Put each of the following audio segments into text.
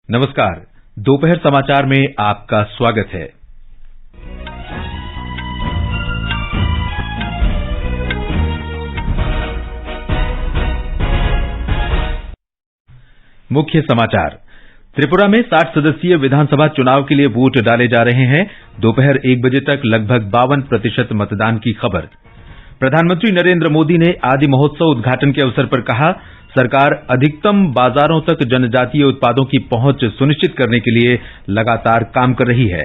नमस्कार, दोपहर समाचार में आपका स्वागत है। मुख्य समाचार। त्रिपुरा में 60 सदस्यीय विधानसभा चुनाव के लिए वोट डाले जा रहे हैं। दोपहर 1 बजे तक लगभग 52% मतदान की खबर। प्रधानमंत्री नरेंद्र मोदी ने आदि महोत्सव उद्घाटन के अवसर पर कहा, सरकार अधिकतम बाजारों तक जनजातीय उत्पादों की पहुंच सुनिश्चित करने के लिए लगातार काम कर रही है।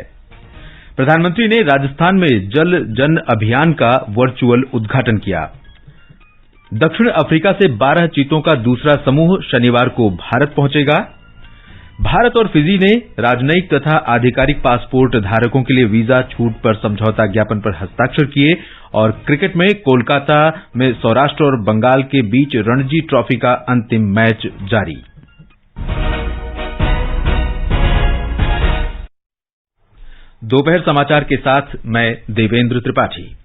प्रधानमंत्री ने राजस्थान में जल जन अभियान का वर्चुअल उद्घाटन किया। दक्षिण अफ्रीका से 12 चीतों का दूसरा समूह शनिवार को भारत पहुंचेगा। भारत और फिजी ने राजनयिक तथा आधिकारिक पासपोर्ट धारकों के लिए वीजा छूट पर समझौता ज्ञापन पर हस्ताक्षर किए। और क्रिकेट में कोलकाता में सौराष्ट्र और बंगाल के बीच रणजी ट्रॉफी का अंतिम मैच जारी। दोपहर समाचार के साथ मैं देवेंद्र त्रिपाठी।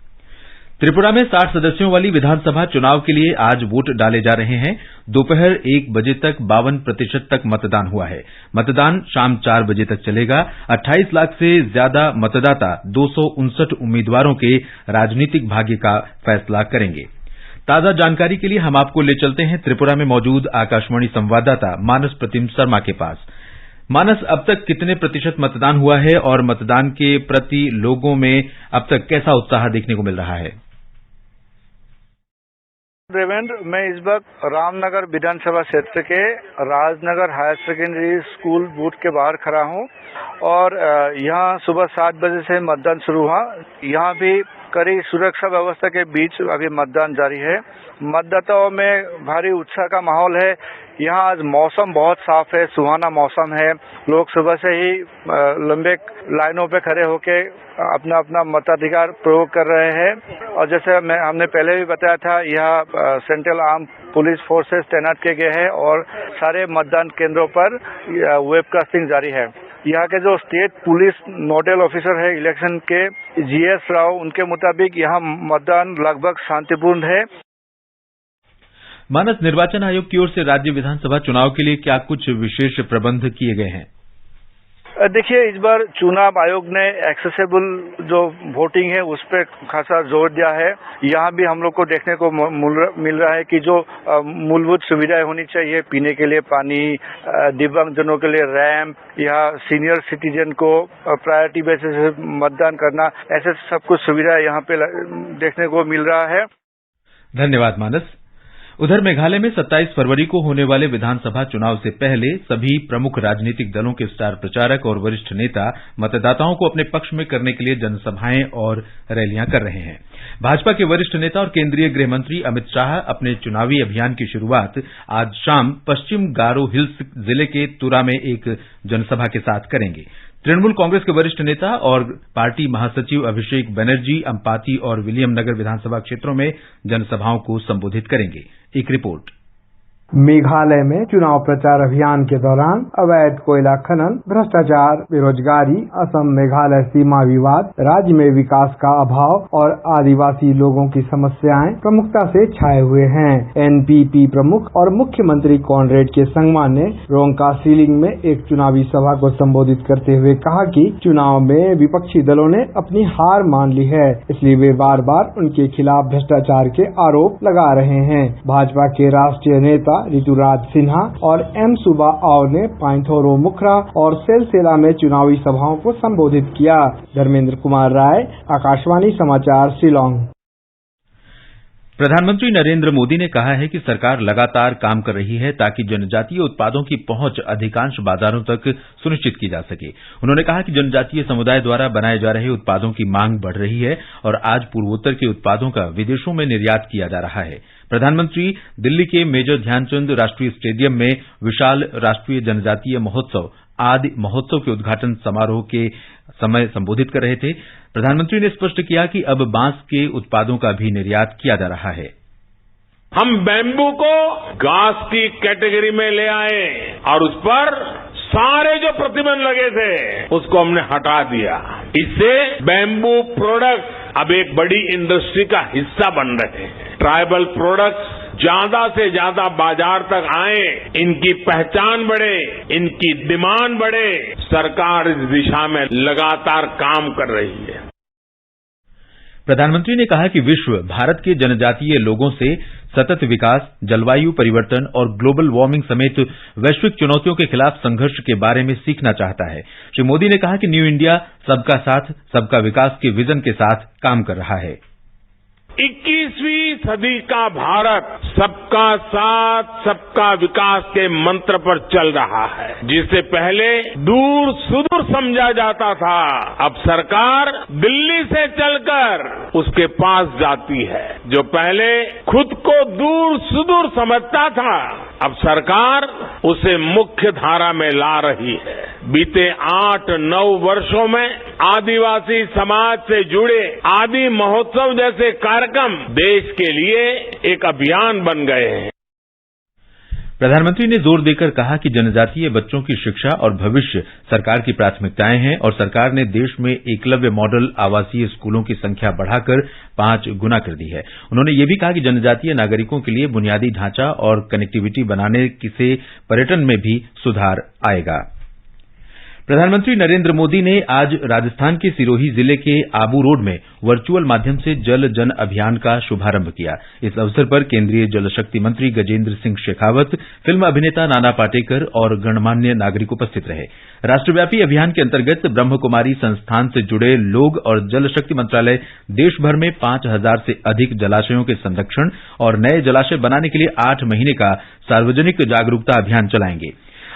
त्रिपुरा में 60 सदस्यों वाली विधानसभा चुनाव के लिए आज वोट डाले जा रहे हैं। दोपहर 1 बजे तक 52% तक मतदान हुआ है। मतदान शाम 4 बजे तक चलेगा। 28 लाख से ज्यादा मतदाता 259 उम्मीदवारों के राजनीतिक भाग्य का फैसला करेंगे। ताजा जानकारी के लिए हम आपको ले चलते हैं त्रिपुरा में मौजूद आकाशवाणी संवाददाता मानस प्रतिम शर्मा के पास। मानस, अब तक कितने प्रतिशत मतदान हुआ है और मतदान के प्रति लोगों में अब तक कैसा उत्साह देखने को मिल रहा है? देवेंद्र, मैं इस वक्त रामनगर विधानसभा क्षेत्र के Rajnagar higher secondary school booth के बाहर खड़ा हूं और यहां सुबह 7 बजे से मतदान शुरू हुआ। यहां भी कड़ी सुरक्षा व्यवस्था के बीच अभी मतदान जारी है। मतदाताओं में भारी उत्साह का माहौल है। यहाँ आज मौसम बहुत साफ है, सुहाना मौसम है। लोग सुबह से ही लंबे लाइनों पे खड़े होके अपना अपना मताधिकार प्रयोग कर रहे हैं। और जैसे हमने पहले भी बताया था, यह सेंट्रल आर्म पुलिस फोर्सेस तैनात किए गए हैं और सारे मतदान केंद्रों पर वेबकास्टिंग जारी है। यहाँ के जो स्टेट पुलिस नोडल ऑफिसर है इलेक्शन के, GS राव, उनके मुताबिक यहाँ मतदान लगभग शांतिपूर्ण है। मानस, निर्वाचन आयोग की ओर से राज्य विधानसभा चुनाव के लिए क्या कुछ विशेष प्रबंध किए गए हैं? देखिए, इस बार चुनाव आयोग ने एक्सेसिबल जो वोटिंग है उस पर खासा जोर दिया है। यहाँ भी हम लोग को देखने को मिल रहा है कि जो मूलभूत सुविधाएं होनी चाहिए, पीने के लिए पानी, दिव्यांगजनों के लिए रैंप, या सीनियर सिटीजन को प्रायोरिटी बेसिस पे मतदान करना, ऐसे सब कुछ सुविधा यहाँ पे देखने को मिल रहा है। धन्यवाद मानस। उधर मेघालय में 27 फरवरी को होने वाले विधानसभा चुनाव से पहले सभी प्रमुख राजनीतिक दलों के स्टार प्रचारक और वरिष्ठ नेता मतदाताओं को अपने पक्ष में करने के लिए जनसभाएं और रैलियां कर रहे हैं। भाजपा के वरिष्ठ नेता और केंद्रीय गृह मंत्री अमित शाह अपने चुनावी अभियान की शुरुआत आज शाम पश्चिम गारो हिल्स जिले के तुरा में एक जनसभा के साथ करेंगे। तृणमूल कांग्रेस के वरिष्ठ नेता और पार्टी महासचिव अभिषेक बनर्जी अंपाती और विलियम नगर विधानसभा क्षेत्रों में जनसभाओं को संबोधित करेंगे। एक रिपोर्ट। मेघालय में चुनाव प्रचार अभियान के दौरान अवैध कोयला खनन, भ्रष्टाचार, बेरोजगारी, असम मेघालय सीमा विवाद, राज्य में विकास का अभाव और आदिवासी लोगों की समस्याएं प्रमुखता से छाए हुए हैं। NPP प्रमुख और मुख्यमंत्री कॉनरेड के संगमा ने रोंगका सीलिंग में एक चुनावी सभा को संबोधित करते हुए कहा कि चुनाव में विपक्षी दलों ने अपनी हार मान ली है, इसलिए वे बार बार उनके खिलाफ भ्रष्टाचार के आरोप लगा रहे हैं। भाजपा के राष्ट्रीय नेता ऋतुराज सिन्हा और M सुबा आओ ने पाइथोरो मुखरा और सेलसेला में चुनावी सभाओं को संबोधित किया। धर्मेंद्र कुमार राय, आकाशवाणी समाचार, शिलांग। प्रधानमंत्री नरेंद्र मोदी ने कहा है कि सरकार लगातार काम कर रही है ताकि जनजातीय उत्पादों की पहुंच अधिकांश बाजारों तक सुनिश्चित की जा सके। उन्होंने कहा कि जनजातीय समुदाय द्वारा बनाए जा रहे उत्पादों की मांग बढ़ रही है और आज पूर्वोत्तर के उत्पादों का विदेशों में निर्यात किया जा रहा है। प्रधानमंत्री दिल्ली के मेजर ध्यानचंद राष्ट्रीय स्टेडियम में विशाल राष्ट्रीय जनजातीय महोत्सव आदि महोत्सव के उद्घाटन समारोह के समय संबोधित कर रहे थे। प्रधानमंत्री ने स्पष्ट किया कि अब बांस के उत्पादों का भी निर्यात किया जा रहा है। हम बैम्बू को घास की कैटेगरी में ले आए और उस पर सारे जो प्रतिबंध लगे थे उसको हमने हटा दिया। इससे बैम्बू प्रोडक्ट अब एक बड़ी इंडस्ट्री का हिस्सा बन रहे हैं। ट्राइबल प्रोडक्ट्स ज्यादा से ज्यादा बाजार तक आए, इनकी पहचान बढ़े, इनकी डिमांड बढ़े, सरकार इस दिशा में लगातार काम कर रही है। प्रधानमंत्री ने कहा कि विश्व भारत के जनजातीय लोगों से सतत विकास, जलवायु परिवर्तन और ग्लोबल वार्मिंग समेत वैश्विक चुनौतियों के खिलाफ संघर्ष के बारे में सीखना चाहता है। श्री मोदी ने कहा कि न्यू इंडिया सबका साथ, सबका विकास के विजन के साथ काम कर रहा है। 21वीं सदी का भारत सबका साथ, सबका विकास के मंत्र पर चल रहा है। जिसे पहले दूर सुदूर समझा जाता था, अब सरकार दिल्ली से चलकर उसके पास जाती है। जो पहले खुद को दूर सुदूर समझता था, अब सरकार उसे मुख्य धारा में ला रही है। बीते 8-9 वर्षों में आदिवासी समाज से जुड़े आदि महोत्सव जैसे कार्यक्रम देश के लिए एक अभियान बन गए हैं। प्रधानमंत्री ने जोर देकर कहा कि जनजातीय बच्चों की शिक्षा और भविष्य सरकार की प्राथमिकताएं हैं और सरकार ने देश में एकलव्य मॉडल आवासीय स्कूलों की संख्या बढ़ाकर 5 गुना कर दी है। उन्होंने ये भी कहा कि जनजातीय नागरिकों के लिए बुनियादी ढांचा और कनेक्टिविटी बनाने से पर्यटन में भी सुधार आएगा। प्रधानमंत्री नरेंद्र मोदी ने आज राजस्थान के सिरोही जिले के आबू रोड में वर्चुअल माध्यम से जल जन अभियान का शुभारंभ किया। इस अवसर पर केंद्रीय जल शक्ति मंत्री गजेंद्र सिंह शेखावत, फिल्म अभिनेता नाना पाटेकर और गणमान्य नागरिक उपस्थित रहे। राष्ट्रव्यापी अभियान के अंतर्गत ब्रह्म कुमारी संस्थान से जुड़े लोग और जल शक्ति मंत्रालय देश भर में 5000 से अधिक जलाशयों के संरक्षण और नए जलाशय बनाने के लिए 8 महीने का सार्वजनिक जागरूकता अभियान चलाएंगे।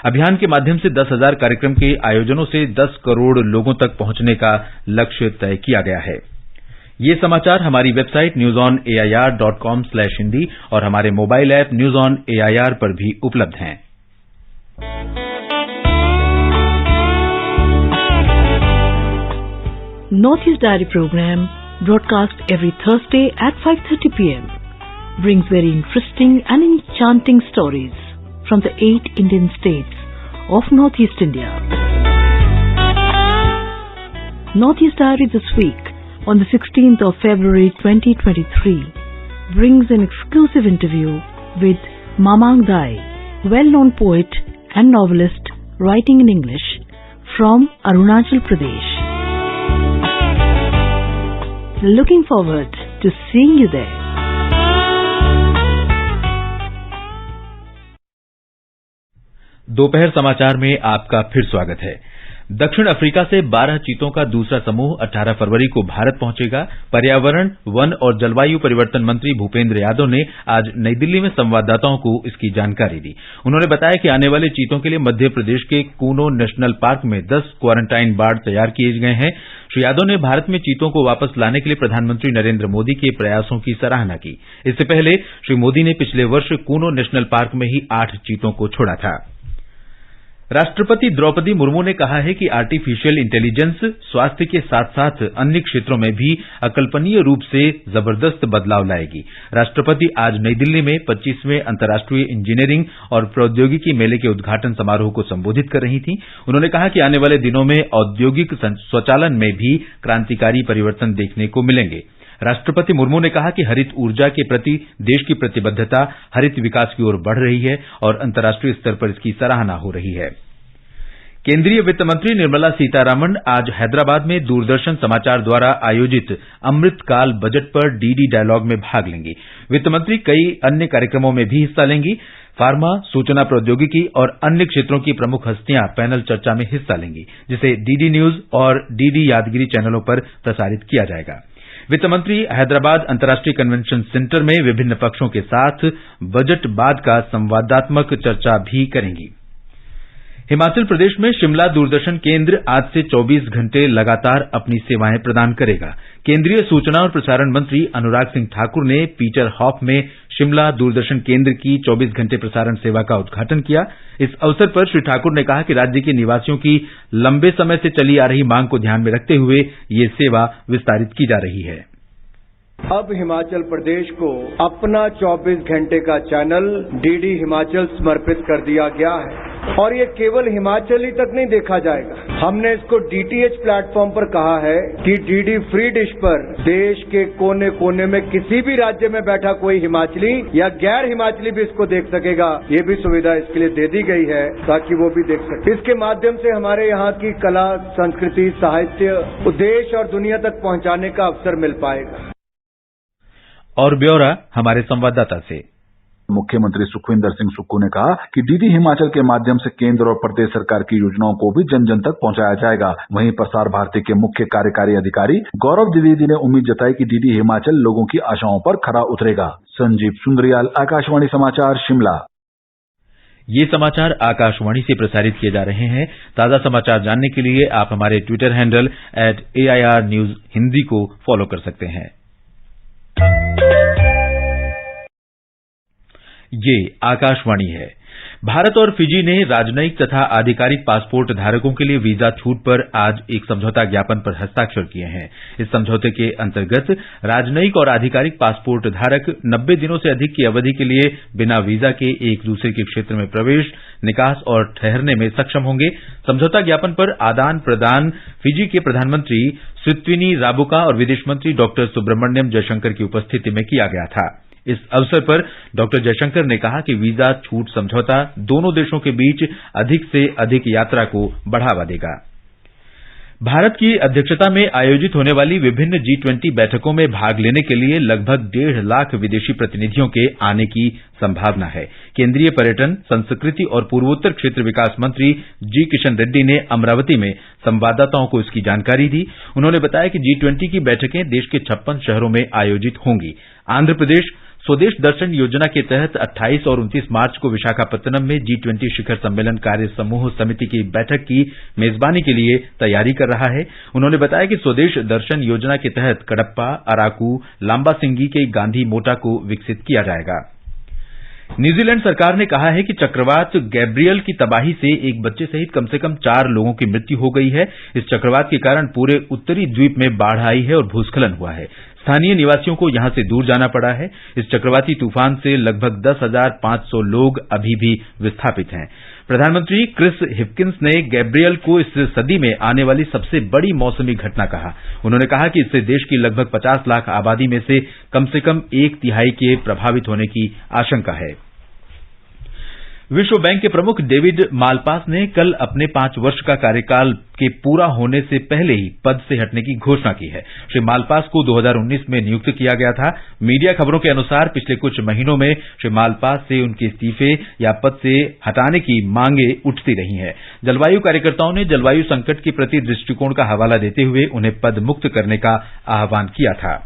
अभियान के माध्यम से 10,000 कार्यक्रम के आयोजनों से 10 करोड़ लोगों तक पहुंचने का लक्ष्य तय किया गया है। ये समाचार हमारी वेबसाइट newsonair.com/hindi और हमारे mobile app news on AIR पर भी उपलब्ध हैं। Northeast Diary program broadcast every Thursday at 5:30 p.m. brings very interesting and enchanting stories from the 8 Indian states of Northeast India. Northeast Diary this week, on the 16th of February 2023, brings an exclusive interview with Mamang Dai, well-known poet and novelist writing in English from Arunachal Pradesh. Looking forward to seeing you there. दोपहर समाचार में आपका फिर स्वागत है। दक्षिण Africa से 12 चीतों का दूसरा समूह 18 फरवरी को भारत पहुंचेगा। पर्यावरण, वन और जलवायु परिवर्तन मंत्री भूपेंद्र यादव ने आज नई दिल्ली में संवाददाताओं को इसकी जानकारी दी। उन्होंने बताया कि आने वाले चीतों के लिए मध्य प्रदेश के कूनो नेशनल पार्क में 10 क्वारंटाइन वार्ड तैयार किए गए हैं। श्री यादव ने भारत में चीतों को वापस लाने के लिए प्रधानमंत्री नरेंद्र मोदी के प्रयासों की सराहना की। इससे पहले श्री मोदी ने पिछले वर्ष कूनो नेशनल पार्क में ही 8 चीतों को छोड़ा था। राष्ट्रपति द्रौपदी मुर्मू ने कहा है कि आर्टिफिशियल इंटेलिजेंस स्वास्थ्य के साथ साथ अन्य क्षेत्रों में भी अकल्पनीय रूप से जबरदस्त बदलाव लाएगी। राष्ट्रपति आज नई दिल्ली में 25वें अंतर्राष्ट्रीय इंजीनियरिंग और प्रौद्योगिकी मेले के उद्घाटन समारोह को संबोधित कर रही थीं। उन्होंने कहा कि आने वाले दिनों में औद्योगिक स्वचालन में भी क्रांतिकारी परिवर्तन देखने को मिलेंगे। राष्ट्रपति मुर्मू ने कहा कि हरित ऊर्जा के प्रति देश की प्रतिबद्धता हरित विकास की ओर बढ़ रही है और अंतर्राष्ट्रीय स्तर पर इसकी सराहना हो रही है। केंद्रीय वित्त मंत्री निर्मला सीतारामन आज हैदराबाद में दूरदर्शन समाचार द्वारा आयोजित अमृतकाल बजट पर डीडी डायलॉग में भाग लेंगी। वित्त मंत्री कई अन्य कार्यक्रमों में भी हिस्सा लेंगी। फार्मा, सूचना प्रौद्योगिकी और अन्य क्षेत्रों की प्रमुख हस्तियां पैनल चर्चा में हिस्सा लेंगी, जिसे डीडी न्यूज और डीडी यादगिरी चैनलों पर प्रसारित किया जाएगा। वित्त मंत्री हैदराबाद अंतर्राष्ट्रीय कन्वेंशन सेंटर में विभिन्न पक्षों के साथ बजट बाद का संवादात्मक चर्चा भी करेंगी। हिमाचल प्रदेश में शिमला दूरदर्शन केंद्र आज से 24 घंटे लगातार अपनी सेवाएं प्रदान करेगा। केंद्रीय सूचना और प्रसारण मंत्री अनुराग सिंह ठाकुर ने पीटर हॉफ में शिमला दूरदर्शन केंद्र की 24 घंटे प्रसारण सेवा का उद्घाटन किया। इस अवसर पर श्री ठाकुर ने कहा कि राज्य के निवासियों की लंबे समय से चली आ रही मांग को ध्यान में रखते हुए ये सेवा विस्तारित की जा रही है। अब हिमाचल प्रदेश को अपना 24 घंटे का चैनल डीडी हिमाचल समर्पित कर दिया गया है। और ये केवल हिमाचल ही तक नहीं देखा जाएगा। हमने इसको डीटीएच प्लेटफॉर्म पर कहा है कि डीडी फ्री डिश पर देश के कोने कोने में किसी भी राज्य में बैठा कोई हिमाचली या गैर हिमाचली भी इसको देख सकेगा। ये भी सुविधा इसके लिए दे दी गई है ताकि वो भी देख सके। इसके माध्यम से हमारे यहाँ की कला, संस्कृति, साहित्य देश और दुनिया तक पहुँचाने का अवसर मिल पाएगा। और ब्यौरा हमारे संवाददाता से। मुख्यमंत्री सुखविंदर सिंह सुक्खू ने कहा कि डीडी हिमाचल के माध्यम से केंद्र और प्रदेश सरकार की योजनाओं को भी जन जन तक पहुंचाया जाएगा। वहीं प्रसार भारती के मुख्य कार्यकारी अधिकारी गौरव द्विवेदी ने उम्मीद जताई कि डीडी हिमाचल लोगों की आशाओं पर खरा उतरेगा। संजीव सुंद्रियाल, आकाशवाणी समाचार, शिमला। ये समाचार आकाशवाणी से प्रसारित किए जा रहे हैं। ताजा समाचार जानने के लिए आप हमारे Twitter handle @AIR News Hindi को फॉलो कर सकते हैं। ये आकाशवाणी है। भारत और फिजी ने राजनयिक तथा आधिकारिक पासपोर्ट धारकों के लिए वीजा छूट पर आज एक समझौता ज्ञापन पर हस्ताक्षर किए हैं। इस समझौते के अंतर्गत राजनयिक और आधिकारिक पासपोर्ट धारक 90 दिनों से अधिक की अवधि के लिए बिना वीजा के एक दूसरे के क्षेत्र में प्रवेश, निकास और ठहरने में सक्षम होंगे। समझौता ज्ञापन पर आदान प्रदान फिजी के प्रधानमंत्री सित्विनी राबुका और विदेश मंत्री डॉक्टर सुब्रमण्यम जयशंकर की उपस्थिति में किया गया था। इस अवसर पर डॉक्टर जयशंकर ने कहा कि वीजा छूट समझौता दोनों देशों के बीच अधिक से अधिक यात्रा को बढ़ावा देगा। भारत की अध्यक्षता में आयोजित होने वाली विभिन्न G20 बैठकों में भाग लेने के लिए लगभग 1.5 लाख विदेशी प्रतिनिधियों के आने की संभावना है। केंद्रीय पर्यटन, संस्कृति और पूर्वोत्तर क्षेत्र विकास मंत्री जी किशन रेड्डी ने अमरावती में संवाददाताओं को इसकी जानकारी दी। उन्होंने बताया कि G20 की बैठकें देश के 56 शहरों में आयोजित होंगी। आंध्र प्रदेश स्वदेश दर्शन योजना के तहत 28 और 29 मार्च को विशाखापत्तनम में G20 शिखर सम्मेलन कार्य समूह समिति की बैठक की मेजबानी के लिए तैयारी कर रहा है। उन्होंने बताया कि स्वदेश दर्शन योजना के तहत कडप्पा, अराकू, लांबासिंगी के गांधी मोटा को विकसित किया जाएगा। न्यूजीलैंड सरकार ने कहा है कि चक्रवात गैब्रियल की तबाही से एक बच्चे सहित कम से कम 4 लोगों की मृत्यु हो गई है। इस चक्रवात के कारण पूरे उत्तरी द्वीप में बाढ़ आई है और भूस्खलन हुआ है। स्थानीय निवासियों को यहां से दूर जाना पड़ा है। इस चक्रवाती तूफान से लगभग 10,500 लोग अभी भी विस्थापित हैं। प्रधानमंत्री क्रिस हिपकिंस ने गैब्रियल को इस सदी में आने वाली सबसे बड़ी मौसमी घटना कहा। उन्होंने कहा कि इससे देश की लगभग 50 लाख आबादी में से कम 1/3 के प्रभावित होने की आशंका है। विश्व बैंक के प्रमुख डेविड मालपास ने कल अपने 5 वर्ष का कार्यकाल के पूरा होने से पहले ही पद से हटने की घोषणा की है। श्री मालपास को 2019 में नियुक्त किया गया था। मीडिया खबरों के अनुसार पिछले कुछ महीनों में श्री मालपास से उनके इस्तीफे या पद से हटाने की मांगे उठती रही हैं। जलवायु कार्यकर्ताओं ने जलवायु संकट के प्रति दृष्टिकोण का हवाला देते हुए उन्हें पद मुक्त करने का आह्वान किया था।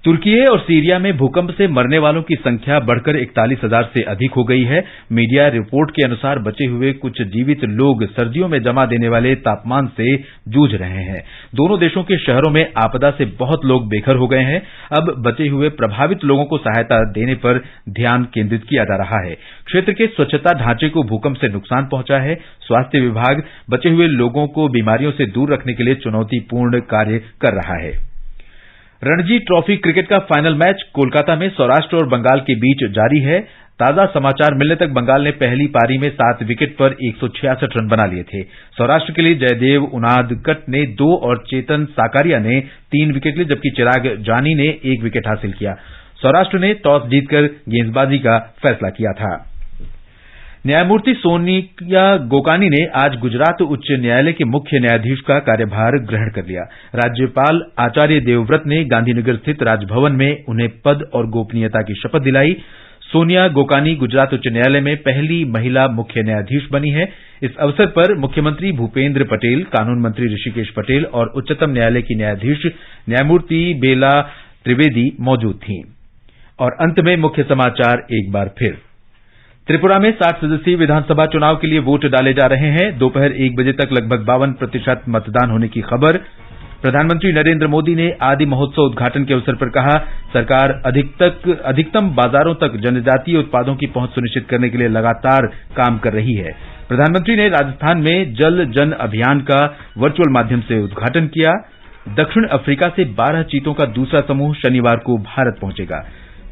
तुर्की और सीरिया में भूकंप से मरने वालों की संख्या बढ़कर 41,000 से अधिक हो गई है। मीडिया रिपोर्ट के अनुसार बचे हुए कुछ जीवित लोग सर्दियों में जमा देने वाले तापमान से जूझ रहे हैं। दोनों देशों के शहरों में आपदा से बहुत लोग बेघर हो गए हैं। अब बचे हुए प्रभावित लोगों को सहायता देने पर ध्यान केंद्रित किया जा रहा है। क्षेत्र के स्वच्छता ढांचे को भूकंप से नुकसान पहुंचा है। स्वास्थ्य विभाग बचे हुए लोगों को बीमारियों से दूर रखने के लिए चुनौतीपूर्ण कार्य कर रहा है। रणजी ट्रॉफी क्रिकेट का फाइनल मैच कोलकाता में सौराष्ट्र और बंगाल के बीच जारी है। ताजा समाचार मिलने तक बंगाल ने पहली पारी में 7 विकेट पर 166 रन बना लिए थे। सौराष्ट्र के लिए जयदेव उनादकट ने 2 और चेतन साकारिया ने 3 विकेट लिए, जबकि चिराग जानी ने 1 विकेट हासिल किया। सौराष्ट्र ने टॉस जीतकर गेंदबाजी का फैसला किया था। न्यायमूर्ति सोनिया गोकानी ने आज गुजरात उच्च न्यायालय के मुख्य न्यायाधीश का कार्यभार ग्रहण कर लिया। राज्यपाल आचार्य देवव्रत ने गांधीनगर स्थित राजभवन में उन्हें पद और गोपनीयता की शपथ दिलाई। सोनिया गोकानी गुजरात उच्च न्यायालय में पहली महिला मुख्य न्यायाधीश बनी है। इस अवसर पर मुख्यमंत्री भूपेंद्र पटेल, कानून मंत्री ऋषिकेश पटेल और उच्चतम न्यायालय की न्यायाधीश न्यायमूर्ति बेला त्रिवेदी मौजूद थीं। और अंत में मुख्य समाचार एक बार फिर। त्रिपुरा में 60 सदस्यीय विधानसभा चुनाव के लिए वोट डाले जा रहे हैं। दोपहर 1 बजे तक लगभग 52% मतदान होने की खबर। प्रधानमंत्री नरेंद्र मोदी ने आदि महोत्सव उद्घाटन के अवसर पर कहा, सरकार अधिकतम बाजारों तक जनजातीय उत्पादों की पहुंच सुनिश्चित करने के लिए लगातार काम कर रही है। प्रधानमंत्री ने राजस्थान में जल जन अभियान का वर्चुअल माध्यम से उद्घाटन किया। दक्षिण अफ्रीका से 12 चीतों का दूसरा समूह शनिवार को भारत पहुंचेगा।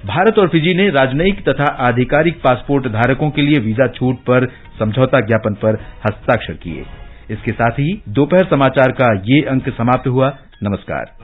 भारत और फिजी ने राजनयिक तथा आधिकारिक पासपोर्ट धारकों के लिए वीजा छूट पर समझौता ज्ञापन पर हस्ताक्षर किए। इसके साथ ही दोपहर समाचार का ये अंक समाप्त हुआ। नमस्कार।